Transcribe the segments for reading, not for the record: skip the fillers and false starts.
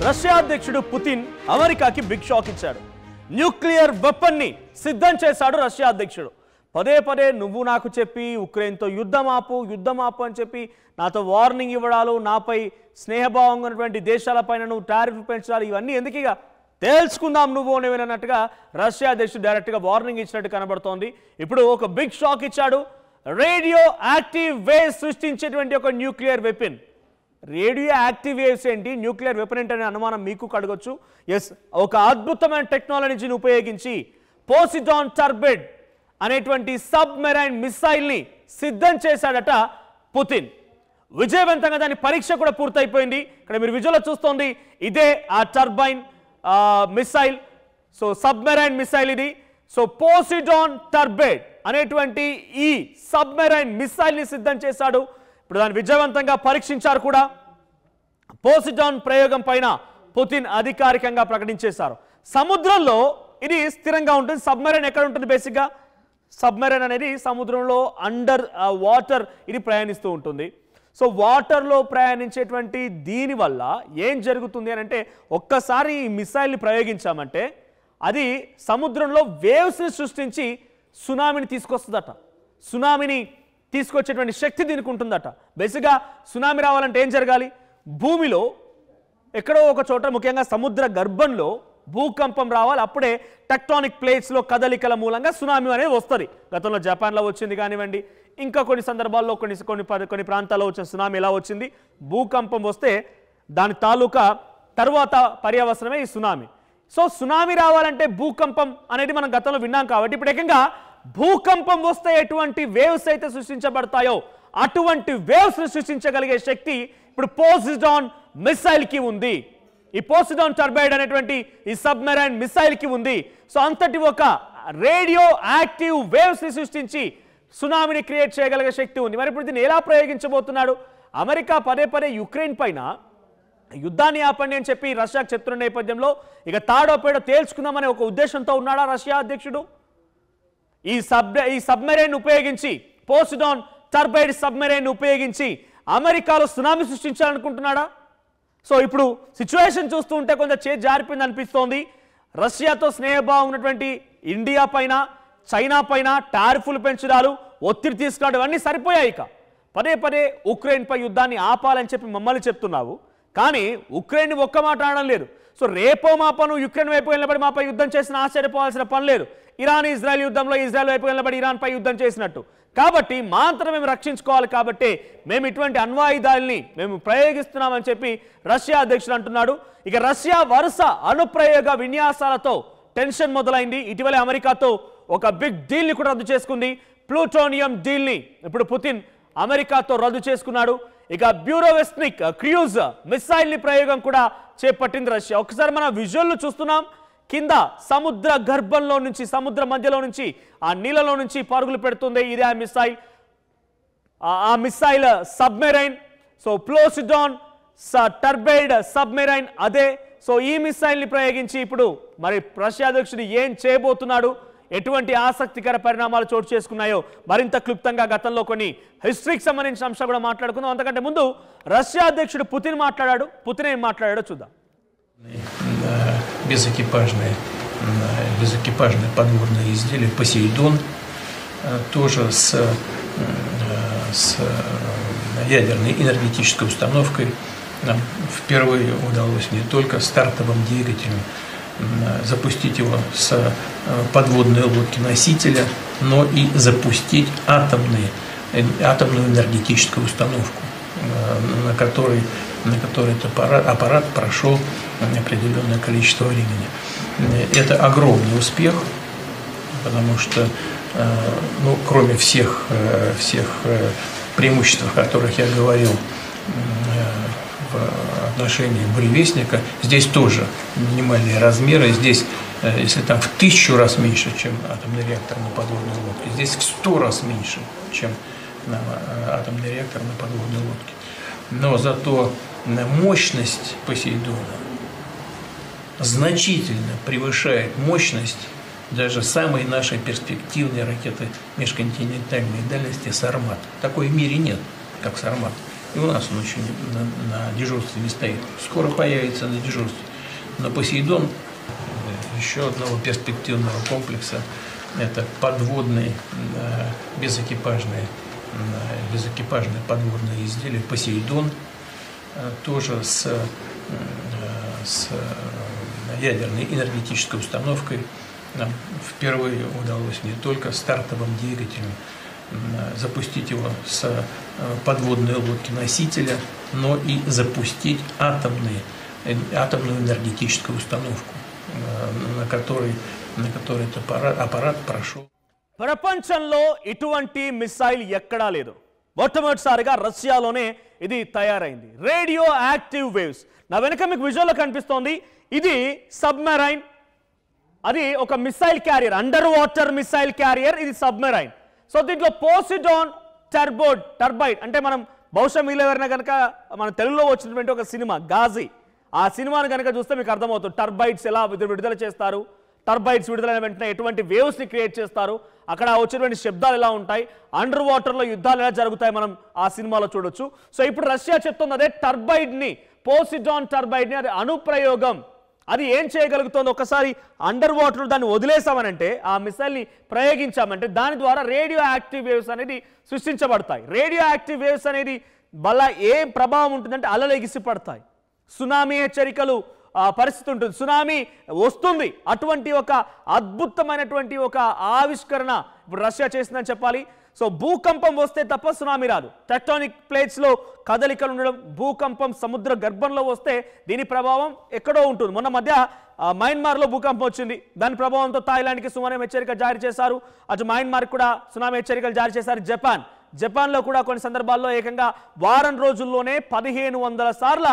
Russia అధ్యక్షుడు Putin అమెరికాకి big shock ఇచ్చాడు. న్యూక్లియర్ వెపన్ ని సిద్ధం చేశాడు రష్యా అధ్యక్షుడు. పదే పదే నువ్వు నాకు చెప్పి ఉక్రెయిన్తో యుద్ధమాపు అని చెప్పి నాతో వార్నింగ్ ఇవ్వడాలు, నాపై స్నేహభావంగా ఉన్నటువంటి దేశాలపైన నువ్వు టారిఫ్ పెంచాలి, ఇవన్నీ ఎందుకు ఇక తేల్చుకుందాం నువ్వు అని వినట్టుగా రష్యా అధ్యక్షుడు డైరెక్ట్గా వార్నింగ్ ఇచ్చినట్టు కనబడుతోంది. ఇప్పుడు ఒక బిగ్ షాక్ ఇచ్చాడు. రేడియో యాక్టివ్ వేవ్స్ సృష్టించేటువంటి ఒక nuclear weapon. Radio active waves ఏంటి, న్యూక్లియర్ వెపన్ ఏంటి అనే అనుమానం మీకు కడగొచ్చు. ఎస్, ఒక అద్భుతమైన టెక్నాలజీని ఉపయోగించి పోసిడాన్ టర్బైడ్ అనేటువంటి సబ్మెరైన్ మిసైల్ని సిద్ధం చేశాడట పుతిన్. విజయవంతంగా దాని పరీక్ష కూడా పూర్తయిపోయింది. ఇక్కడ మీరు విజువల్లో చూస్తోంది ఇదే ఆ turbine missile. So submarine missile ఇది. సో పోసిడాన్ టర్బైడ్ అనేటువంటి ఈ సబ్మెరైన్ మిసైల్ని సిద్ధం చేశాడు. ఇప్పుడు దాన్ని విజయవంతంగా పరీక్షించారు కూడా. పోసిడాన్ ప్రయోగం పైన పుతిన్ అధికారికంగా ప్రకటించేశారు. సముద్రంలో ఇది స్థిరంగా ఉంటుంది. సబ్మెరైన్ ఎక్కడ ఉంటుంది? బేసిక్గా సబ్మెరైన్ అనేది సముద్రంలో అండర్ వాటర్ ఇది ప్రయాణిస్తూ ఉంటుంది. సో వాటర్లో ప్రయాణించేటువంటి దీనివల్ల ఏం జరుగుతుంది అని అంటే, ఒక్కసారి ఈ మిసైల్ని ప్రయోగించామంటే అది సముద్రంలో వేవ్స్ని సృష్టించి సునామీని తీసుకొస్తుందట. సునామీని తీసుకొచ్చేటువంటి శక్తి దీనికి ఉంటుందట. బేసిక్గా సునామీ రావాలంటే ఏం జరగాలి? భూమిలో ఎక్కడో ఒక చోట, ముఖ్యంగా సముద్ర గర్భంలో భూకంపం రావాలి. అప్పుడే టెక్టానిక్ ప్లేట్స్లో కదలికల మూలంగా సునామీ అనేది వస్తుంది. గతంలో జపాన్లో వచ్చింది కానివ్వండి, ఇంకా కొన్ని సందర్భాల్లో కొన్ని ప్రాంతాల్లో వచ్చిన సునామీ ఎలా వచ్చింది. భూకంపం వస్తే దాని తాలూకా తర్వాత పర్యవసనమే ఈ సునామీ. సో సునామీ రావాలంటే భూకంపం అనేది మనం గతంలో విన్నాం. కాబట్టి ఇప్పుడు ఏకంగా భూకంపం వస్తే ఎటువంటి వేవ్స్ అయితే సృష్టించబడతాయో అటువంటి వేవ్స్ సృష్టించగలిగే శక్తి ఇప్పుడు పోసిడాన్ మిసైల్కి ఉంది. ఈ పోసిడాన్ టర్బైడ్ అనేటువంటి ఈ సబ్మెరైన్ మిసైల్కి ఉంది. సో అంతటి ఒక రేడియో యాక్టివ్ వేవ్స్ని సృష్టించి సునామీని క్రియేట్ చేయగలిగే శక్తి ఉంది. మరి ఇప్పుడు దీన్ని ఎలా ప్రయోగించబోతున్నాడు? అమెరికా పదే పదే యుక్రెయిన్ పైన యుద్ధాన్ని ఆపండి అని చెప్పి రష్యాకు చెప్తున్న నేపథ్యంలో ఇక తాడో పేడో తేల్చుకుందామనే ఒక ఉద్దేశంతో ఉన్నాడా రష్యా అధ్యక్షుడు? ఈ సబ్మెరైన్ ఉపయోగించి, పోసిడాన్ టర్బైడ్ సబ్మెరైన్ ఉపయోగించి అమెరికాలో సునామీ సృష్టించాలనుకుంటున్నాడా? సో ఇప్పుడు సిచ్యువేషన్ చూస్తూ ఉంటే కొంచెం చేతి జారిపోయింది అనిపిస్తోంది. రష్యాతో స్నేహభావం ఉన్నటువంటి ఇండియా పైన, చైనా పైన టారిఫ్లు పెంచడాలు, ఒత్తిడి తీసుకురావడం ఇవన్నీ సరిపోయాయి. ఇక పదే పదే ఉక్రెయిన్పై యుద్ధాన్ని ఆపాలని చెప్పి మమ్మల్ని చెప్తున్నావు, కానీ ఉక్రెయిన్ ఒక్క మాట అనడం లేదు. సో రేపో మాపను యుక్రెయిన్ వైపు వెళ్ళబడి మాపై యుద్ధం చేసిన ఆశ్చర్యపోవాల్సిన పని లేదు. ఇరాన్ ఇజ్రాయెల్ యుద్ధంలో ఇజ్రాయెల్ వైపు వెళ్ళబడి ఇరాన్పై యుద్ధం చేసినట్టు. కాబట్టి మా అంతరం మేము రక్షించుకోవాలి, కాబట్టి మేము ఇటువంటి అణ్వాయుధాలని మేము ప్రయోగిస్తున్నామని చెప్పి రష్యా అధ్యక్షుడు అంటున్నాడు. ఇక రష్యా వరుస అణుప్రయోగ విన్యాసాలతో టెన్షన్ మొదలైంది. ఇటీవలే అమెరికాతో ఒక బిగ్ డీల్ని కూడా రద్దు చేసుకుంది. ప్లూటోనియం డీల్ని ఇప్పుడు పుతిన్ అమెరికాతో రద్దు చేసుకున్నాడు. ఇక బ్యూరోవెస్నిక్ క్రూజ్ మిసైల్ని ప్రయోగం కూడా చేపట్టింది రష్యా. ఒకసారి మనం విజువల్ చూస్తున్నాం. కింద సముద్ర గర్భంలో నుంచి, సముద్ర మధ్యలో నుంచి, ఆ నీళ్ళలో నుంచి పరుగులు పెడుతుంది ఇదే ఆ మిసైల్. ఆ మిసైల్ సబ్మెరైన్. సో పోసిడాన్ టర్బైడ్ సబ్మెరైన్ అదే. సో ఈ మిసైల్ని ప్రయోగించి ఇప్పుడు మరి రష్యా అధ్యక్షుడు ఏం చేయబోతున్నాడు, ఎటువంటి ఆసక్తికర పరిణామాలు చోటు చేసుకున్నాయో మరింత క్లుప్తంగా గతంలో కొన్ని హిస్టరీకి సంబంధించిన అంశాలు కూడా మాట్లాడుకుందాం. అంతకంటే ముందు రష్యా అధ్యక్షుడు పుతిన్ మాట్లాడాడు. పుతిన్ ఏం మాట్లాడాడో చూద్దాం. Безэкипажные подводные изделия «Посейдон», тоже с ядерной энергетической установкой. Нам впервые удалось не только стартовым двигателем запустить его с подводной лодки-носителя, но и запустить атомную энергетическую установку, на которой этот аппарат прошел определенное количество времени. Это огромный успех, потому что, ну, кроме всех преимуществ, о которых я говорил в отношении буревестника, здесь тоже минимальные размеры. Здесь, если там в 1000 раз меньше, чем атомный реактор на подводной лодке, здесь в 100 раз меньше, чем атомный реактор на подводной лодке. Но зато мощность Посейдона значительно превышает мощность даже самой нашей перспективной ракеты межконтинентальной дальности «Сармат». Такой в мире нет, как «Сармат». И у нас он очень на дежурстве не стоит. Скоро появится на дежурстве. Но «Посейдон» еще одного перспективного комплекса – это подводные безэкипажные подводные изделия «Посейдон», тоже с ядерной энергетической установкой. Нам впервые удалось не только стартовым двигателем запустить его с подводной лодки-носителя, но и запустить атомную энергетическую установку, на которой этот аппарат прошел. ప్రపంచంలో ఇటువంటి మిసైల్ ఎక్కడా లేదు. మొట్టమొదటిసారిగా రష్యాలోనే ఇది తయారైంది. Radio active waves. నా వెనక మీకు విజువల్లో కనిపిస్తోంది. ఇది సబ్మెరైన్. అది ఒక missile carrier, under water missile carrier. ఇది సబ్మెరైన్. సో దీంట్లో పోసిడాన్ టర్బైడ్ అంటే మనం బహుశా మీలో ఎవరైనా కనుక మన తెలుగులో వచ్చినటువంటి ఒక సినిమా గాజీ, ఆ సినిమాను కనుక చూస్తే మీకు అర్థమవుతుంది టర్బైడ్స్ ఎలా విడుదల చేస్తారు, టర్బైడ్స్ విడుదలైన వెంటనే ఎటువంటి వేవ్స్ని క్రియేట్ చేస్తారు, అక్కడ వచ్చేటువంటి శబ్దాలు ఎలా ఉంటాయి, అండర్ వాటర్లో యుద్ధాలు ఎలా జరుగుతాయి మనం ఆ సినిమాలో చూడొచ్చు. సో ఇప్పుడు రష్యా చెప్తుంది అదే టర్బైడ్ని, పోసిడాన్ టర్బైడ్ని, అది అనుప్రయోగం. అది ఏం చేయగలుగుతుందో ఒకసారి అండర్ వాటర్ దాన్ని వదిలేసామనంటే, ఆ మిసైల్ని ప్రయోగించామంటే దాని ద్వారా రేడియో యాక్టివ్ వేవ్స్ అనేది సృష్టించబడతాయి. రేడియో యాక్టివ్ వేవ్స్ అనేది వల్ల ఏం ప్రభావం ఉంటుందంటే అలలు ఎగిసిపడతాయి, సునామీ హెచ్చరికలు పరిస్థితి ఉంటుంది, సునామీ వస్తుంది. అటువంటి ఒక అద్భుతమైనటువంటి ఒక ఆవిష్కరణ ఇప్పుడు రష్యా చేసిందని చెప్పాలి. సో భూకంపం వస్తే తప్ప సునామీ రాదు. టెక్టానిక్ ప్లేట్స్లో కదలికలు ఉండడం, భూకంపం సముద్ర గర్భంలో వస్తే దీని ప్రభావం ఎక్కడో ఉంటుంది. మొన్న మధ్య మయన్మార్లో భూకంపం వచ్చింది. దాని ప్రభావంతో థాయిలాండ్కి సునామీ హెచ్చరిక జారీ చేశారు. అటు మయన్మార్కి కూడా సునామీ హెచ్చరికలు జారీ చేశారు. జపాన్లో కూడా కొన్ని సందర్భాల్లో ఏకంగా వారం రోజుల్లోనే 1500 సార్ల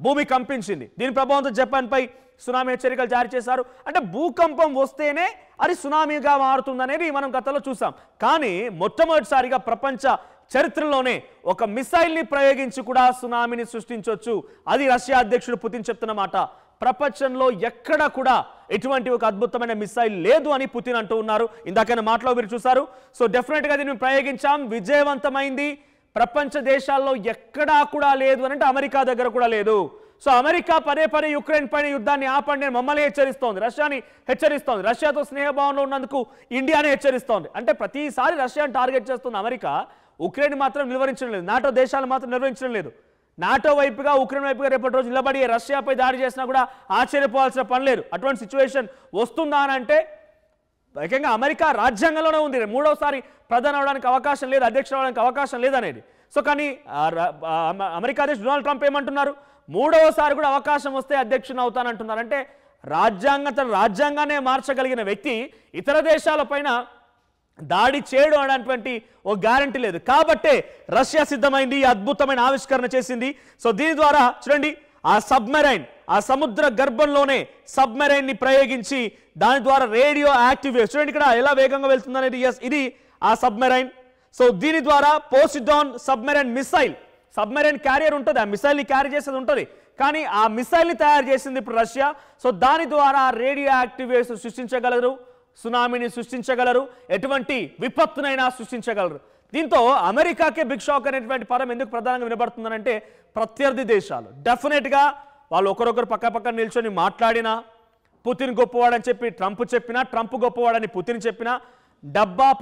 భూమి కంపించింది. దీని ప్రభావంతో జపాన్పై సునామీ హెచ్చరికలు జారీ చేశారు. అంటే భూకంపం వస్తేనే అది సునామీగా మారుతుందనేది మనం గతంలో చూసాం. కానీ మొట్టమొదటిసారిగా ప్రపంచ చరిత్రలోనే ఒక మిసైల్ని ప్రయోగించి కూడా సునామీని సృష్టించవచ్చు. అది రష్యా అధ్యక్షుడు పుతిన్ చెప్తున్న మాట. ప్రపంచంలో ఎక్కడ కూడా ఎటువంటి ఒక అద్భుతమైన మిసైల్ లేదు అని పుతిన్ అంటూ ఉన్నారు. ఇందాకైనా మాటలో మీరు చూసారు. సో డెఫినెట్గా దీన్ని ప్రయోగించాం, విజయవంతమైంది. ప్రపంచ దేశాల్లో ఎక్కడా కూడా లేదు అని అంటే అమెరికా దగ్గర కూడా లేదు. సో అమెరికా పదే యుక్రెయిన్ పైన యుద్ధాన్ని ఆపండి అని మమ్మల్ని హెచ్చరిస్తోంది, రష్యాని హెచ్చరిస్తోంది. రష్యాతో స్నేహభావంలో ఉన్నందుకు ఇండియాని హెచ్చరిస్తోంది. అంటే ప్రతిసారి రష్యాని టార్గెట్ చేస్తున్న అమెరికా ఉక్రెయిన్ మాత్రం నిలువరించడం లేదు, నాటో దేశాలు మాత్రం నిర్వహించడం లేదు. నాటో వైపుగా ఉక్రెయిన్ వైపుగా రేపటి రోజు నిలబడి రష్యాపై దాడి చేసినా కూడా ఆశ్చర్యపోవాల్సిన పని లేదు. అటువంటి సిచ్యువేషన్ వస్తుందా అని అంటే ఏకంగా అమెరికా రాజ్యాంగంలోనే ఉంది, మూడోసారి ప్రధాని అవడానికి అవకాశం లేదు, అధ్యక్షుడు అవడానికి అవకాశం లేదనేది. సో కానీ అమెరికా అధ్యక్షుడు డొనాల్డ్ ట్రంప్ ఏమంటున్నారు, మూడవసారి కూడా అవకాశం వస్తే అధ్యక్షుని అవుతానంటున్నారు. అంటే రాజ్యాంగాన్ని మార్చగలిగిన వ్యక్తి ఇతర దేశాలపైన దాడి చేయడం అనేటువంటి ఓ గ్యారంటీ లేదు. కాబట్టే రష్యా సిద్ధమైంది, అద్భుతమైన ఆవిష్కరణ చేసింది. సో దీని ద్వారా చూడండి ఆ సబ్మెరైన్, ఆ సముద్ర గర్భంలోనే సబ్మెరైన్ ని ప్రయోగించి దాని ద్వారా రేడియో యాక్టివ్ వేవ్స్ చూడండి ఇక్కడ ఎలా వేగంగా వెళ్తుంది అనేది. ఇది ఆ సబ్మెరైన్. సో దీని ద్వారా Poseidon submarine missile, submarine carrier ఉంటుంది, ఆ మిసైల్ని క్యారీ చేసేది ఉంటుంది. కానీ ఆ మిసైల్ని తయారు చేసింది ఇప్పుడు రష్యా. సో దాని ద్వారా రేడియో యాక్టివ్ వేవ్స్ సృష్టించగలరు, సునామీని సృష్టించగలరు, ఎటువంటి విపత్తునైనా సృష్టించగలరు. దీంతో అమెరికాకే బిగ్ షాక్ అనేటువంటి పదం ఎందుకు ప్రధానంగా వినబడుతుందనంటే ప్రత్యర్థి దేశాలు డెఫినెట్గా వాళ్ళు ఒకరొకరు పక్క నిల్చొని మాట్లాడినా, పుతిన్ గొప్పవాడని చెప్పి ట్రంప్ చెప్పినా, ట్రంప్ గొప్పవాడని పుతిన్ చెప్పినా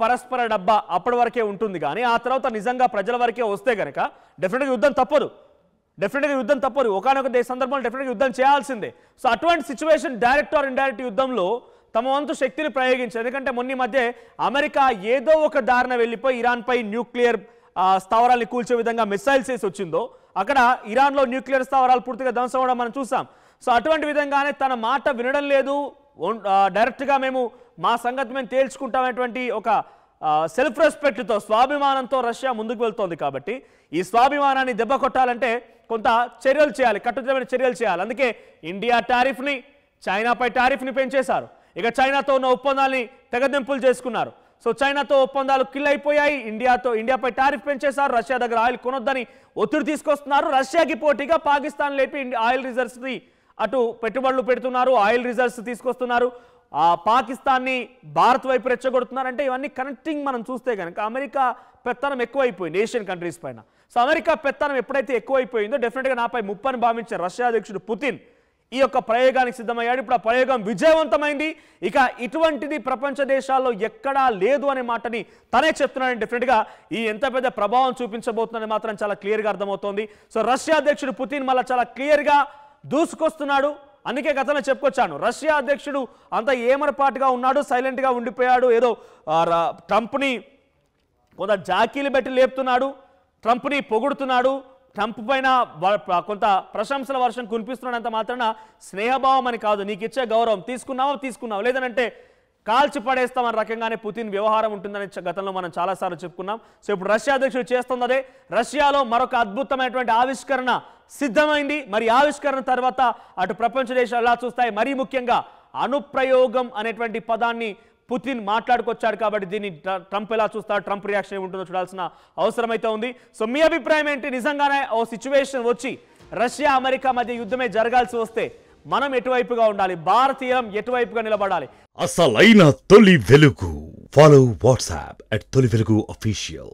పరస్పర డబ్బా అప్పటి వరకే ఉంటుంది. కానీ ఆ తర్వాత నిజంగా ప్రజల వరకే వస్తే కనుక డెఫినెట్గా యుద్ధం తప్పదు. ఒకనొక సందర్భంలో డెఫినెట్గా యుద్ధం చేయాల్సిందే. సో అటువంటి సిచ్యువేషన్ డైరెక్ట్ ఆర్ ఇండైరెక్ట్ యుద్ధంలో తమ వంతు శక్తిని ప్రయోగించారు. ఎందుకంటే మొన్న మధ్య అమెరికా ఏదో ఒక దారిన వెళ్ళిపోయి ఇరాన్పై న్యూక్లియర్ స్థావరాల్ని కూల్చే విధంగా మిసైల్స్ వేసి వచ్చిందో అక్కడ ఇరాన్లో న్యూక్లియర్ స్థావరాలు పూర్తిగా ధ్వంసం అవ్వడం మనం చూసాం. సో అటువంటి విధంగానే తన మాట వినడం లేదు, డైరెక్ట్గా మేము మా సంగతి మేము తేల్చుకుంటామనేటువంటి ఒక సెల్ఫ్ రెస్పెక్ట్తో, స్వాభిమానంతో రష్యా ముందుకు వెళ్తోంది. కాబట్టి ఈ స్వాభిమానాన్ని దెబ్బ కొట్టాలంటే కొంత చర్యలు చేయాలి, కట్టుదిట్టమైన చర్యలు చేయాలి. అందుకే ఇండియా టారిఫ్ని, చైనాపై టారిఫ్ని పెంచేశారు. ఇక చైనాతో ఉన్న ఒప్పందాన్ని తెగదెంపులు చేసుకున్నారు. సో చైనాతో ఒప్పందాలు కిల్ అయిపోయాయి, ఇండియాపై టారిఫ్ పెంచేశారు, రష్యా దగ్గర ఆయిల్ కొనొద్దని ఒత్తిడి తీసుకొస్తున్నారు. రష్యాకి పోటీగా పాకిస్తాన్ లేపి ఆయిల్ రిజర్వ్స్ని అటు పెట్టుబడులు పెడుతున్నారు, ఆయిల్ రిజర్వ్స్ తీసుకొస్తున్నారు. పాకిస్తాన్ని భారత్ వైపు రెచ్చగొడుతున్నారంటే ఇవన్నీ కనెక్టింగ్ మనం చూస్తే కనుక అమెరికా పెత్తనం ఎక్కువైపోయింది ఏషియన్ కంట్రీస్ పైన. సో అమెరికా పెత్తనం ఎప్పుడైతే ఎక్కువైపోయిందో డెఫినెట్గా నాపై ముప్పని భావించే రష్యా అధ్యక్షుడు పుతిన్ ఈ యొక్క ప్రయోగానికి సిద్ధమయ్యాడు. ఇప్పుడు ఆ ప్రయోగం విజయవంతమైంది. ఇక ఇటువంటిది ప్రపంచ దేశాల్లో ఎక్కడా లేదు అనే మాటని తనే చెప్తున్నాడని డెఫినెట్గా ఈ ఎంత పెద్ద ప్రభావం చూపించబోతుందని మాత్రం చాలా క్లియర్గా అర్థమవుతోంది. సో రష్యా అధ్యక్షుడు పుతిన్ మళ్ళీ చాలా క్లియర్గా దూసుకొస్తున్నాడు. అందుకే గతంలో చెప్పుకొచ్చాను, రష్యా అధ్యక్షుడు అంత ఏమరపాటుగా ఉన్నాడు, సైలెంట్గా ఉండిపోయాడు, ఏదో ట్రంప్ని కొంత జాకీలు పెట్టి లేపుతున్నాడు, ట్రంప్ని పొగుడుతున్నాడు, ట్రంప్ పైన కొంత ప్రశంసల వర్షం కురిపిస్తున్నంత మాత్రాన స్నేహభావం అని కాదు, నీకు ఇచ్చే గౌరవం తీసుకున్నావు లేదనంటే కాల్చి పడేస్తామన్న రకంగానే పుతిన్ వ్యవహారం ఉంటుందని గతంలో మనం చాలాసార్లు చెప్పుకున్నాం. సో ఇప్పుడు రష్యా అధ్యక్షుడు చేస్తుంది అదే. రష్యాలో మరొక అద్భుతమైనటువంటి ఆవిష్కరణ సిద్ధమైంది. మరి ఆవిష్కరణ తర్వాత అటు ప్రపంచ దేశాలు ఎలా చూస్తాయి, మరీ ముఖ్యంగా అణుప్రయోగం అనేటువంటి పదాన్ని పుతిన్ మాట్లాడుకొచ్చాడు కాబట్టి దీన్ని ట్రంప్ ఎలా చూస్తాడు, ట్రంప్ రియాక్షన్ ఏముంటుందో చూడాల్సిన అవసరం అయితే ఉంది. సో మీ అభిప్రాయం ఏంటి? నిజంగానే ఓ సిచ్యువేషన్ వచ్చి రష్యా అమెరికా మధ్య యుద్ధమే జరగాల్సి వస్తే మనం ఎటువైపుగా ఉండాలి, భారతీయం ఎటువైపుగా నిలబడాలి? అసలైన తొలి వెలుగు. ఫాలో వాట్సాప్ @తొలి వెలుగు official.